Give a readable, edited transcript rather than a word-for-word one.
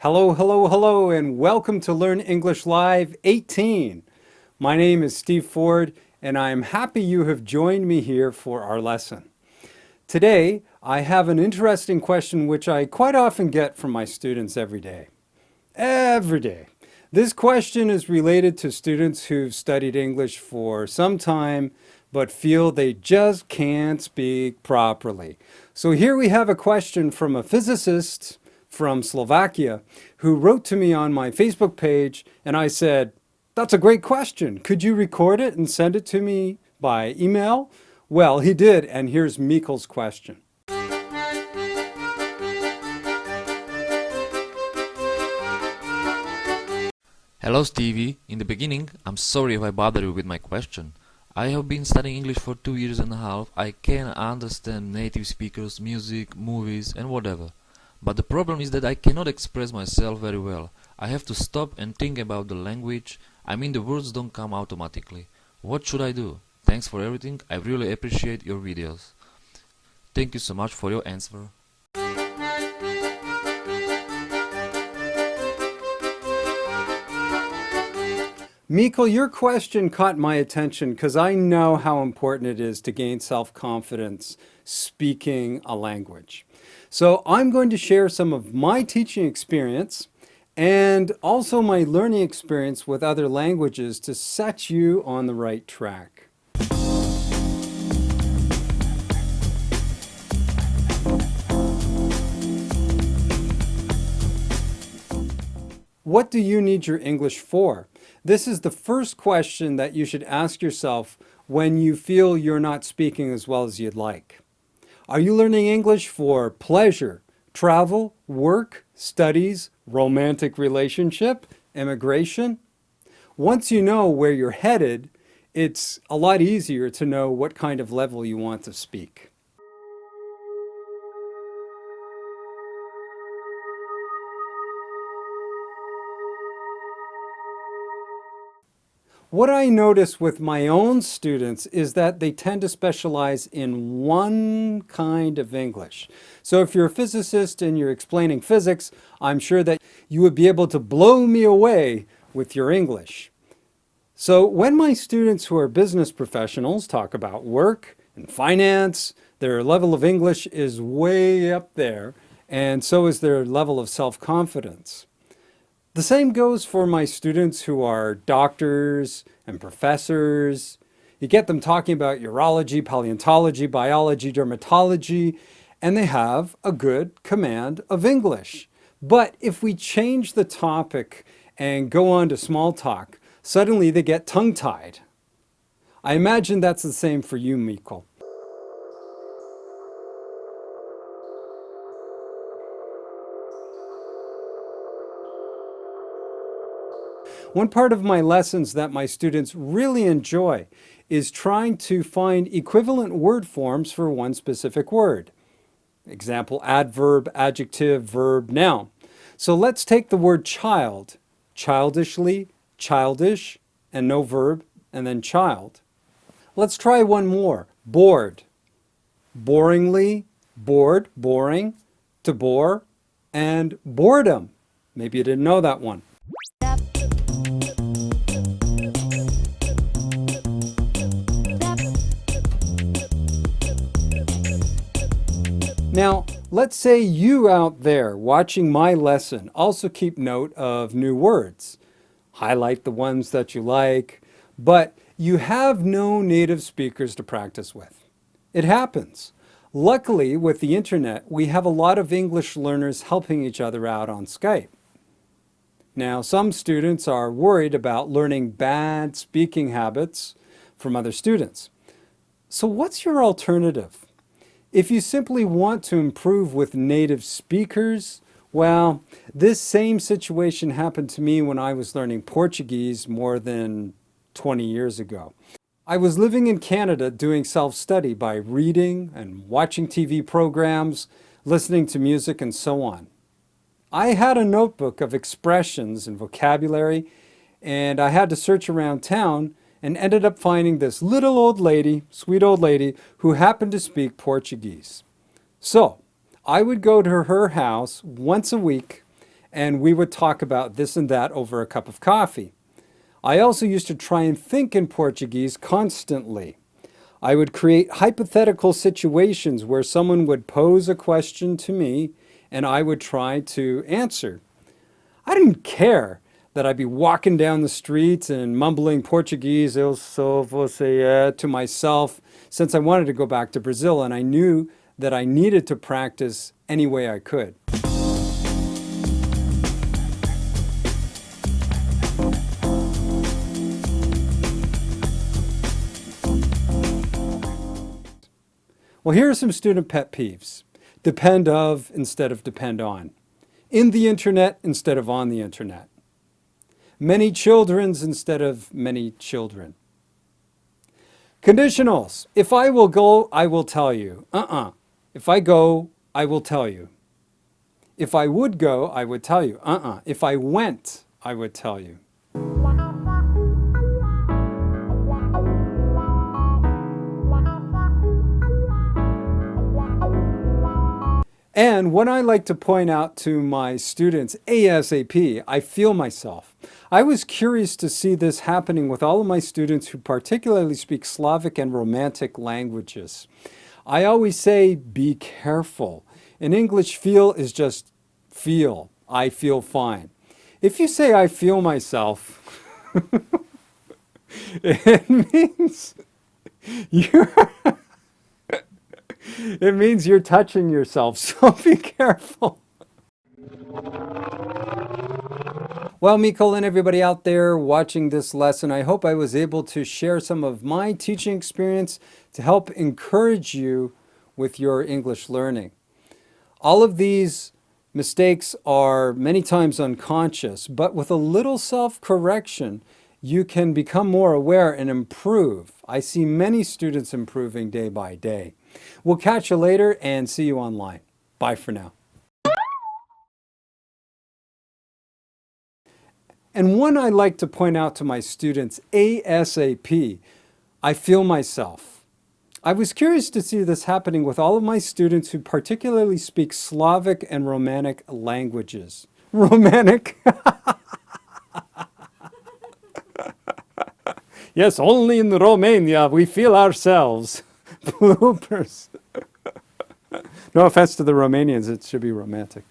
Hello, hello, hello, and welcome to Learn English Live 18. My name is Steve Ford, and I am happy you have joined me here for our lesson. Today, I have an interesting question which I quite often get from my students every day. Every day. This question is related to students who've studied English for some time but feel they just can't speak properly. So here we have a question from a physicist from Slovakia who wrote to me on my Facebook page, and I said, "That's a great question. Could you record it and send it to me by email?" Well, he did, and here's Mikel's question. Hello Stevie, in the beginning, I'm sorry if I bother you with my question. I have been studying English for 2 years and a half. I can understand native speakers, music, movies and whatever. But the problem is that I cannot express myself very well. I have to stop and think about the language. I mean the words don't come automatically. What should I do? Thanks for everything. I really appreciate your videos. Thank you so much for your answer. Mikel, your question caught my attention because I know how important it is to gain self-confidence speaking a language. So I'm going to share some of my teaching experience and also my learning experience with other languages to set you on the right track. What do you need your English for? This is the first question that you should ask yourself when you feel you're not speaking as well as you'd like. Are you learning English for pleasure, travel, work, studies, romantic relationship, immigration? Once you know where you're headed, it's a lot easier to know what kind of level you want to speak. What I notice with my own students is that they tend to specialize in one kind of English. So if you're a physicist and you're explaining physics, I'm sure that you would be able to blow me away with your English. So when my students who are business professionals talk about work and finance, their level of English is way up there, and so is their level of self-confidence. The same goes for my students who are doctors and professors. You get them talking about urology, paleontology, biology, dermatology, and they have a good command of English. But if we change the topic and go on to small talk, suddenly they get tongue-tied. I imagine that's the same for you, Mikel. One part of my lessons that my students really enjoy is trying to find equivalent word forms for one specific word. Example, adverb, adjective, verb, noun. So let's take the word child. Childishly, childish, and no verb, and then child. Let's try one more. Bored. Boringly, bored, boring, to bore, and boredom. Maybe you didn't know that one. Now, let's say you out there watching my lesson also keep note of new words. Highlight the ones that you like, but you have no native speakers to practice with. It happens. Luckily, with the internet, we have a lot of English learners helping each other out on Skype. Now, some students are worried about learning bad speaking habits from other students. So what's your alternative? If you simply want to improve with native speakers, well, this same situation happened to me when I was learning Portuguese more than 20 years ago. I was living in Canada doing self-study by reading and watching TV programs, listening to music, and so on. I had a notebook of expressions and vocabulary, and I had to search around town and ended up finding this little old lady, sweet old lady, who happened to speak Portuguese. So I would go to her house once a week and we would talk about this and that over a cup of coffee. I also used to try and think in Portuguese constantly. I would create hypothetical situations where someone would pose a question to me and I would try to answer. I didn't care that I'd be walking down the streets and mumbling Portuguese, eu sou você é, to myself, since I wanted to go back to Brazil and I knew that I needed to practice any way I could. Well, here are some student pet peeves. Depend of instead of depend on. In the internet instead of on the internet. Many children's instead of many children. Conditionals. If I will go, I will tell you. If I go, I will tell you. If I would go, I would tell you. If I went, I would tell you. And what I like to point out to my students ASAP, I feel myself. I was curious to see this happening with all of my students who particularly speak Slavic and Romantic languages. I always say, be careful. In English, feel is just feel. I feel fine. If you say, I feel myself, it means you're touching yourself, so be careful. Well, Mikol and everybody out there watching this lesson, I hope I was able to share some of my teaching experience to help encourage you with your English learning. All of these mistakes are many times unconscious, but with a little self-correction, you can become more aware and improve. I see many students improving day by day. We'll catch you later and see you online. Bye for now. And one I like to point out to my students ASAP, I feel myself. I was curious to see this happening with all of my students who particularly speak Slavic and Romanic languages. Romanic? Yes, only in Romania we feel ourselves. Bloopers. No offense to the Romanians, it should be romantic.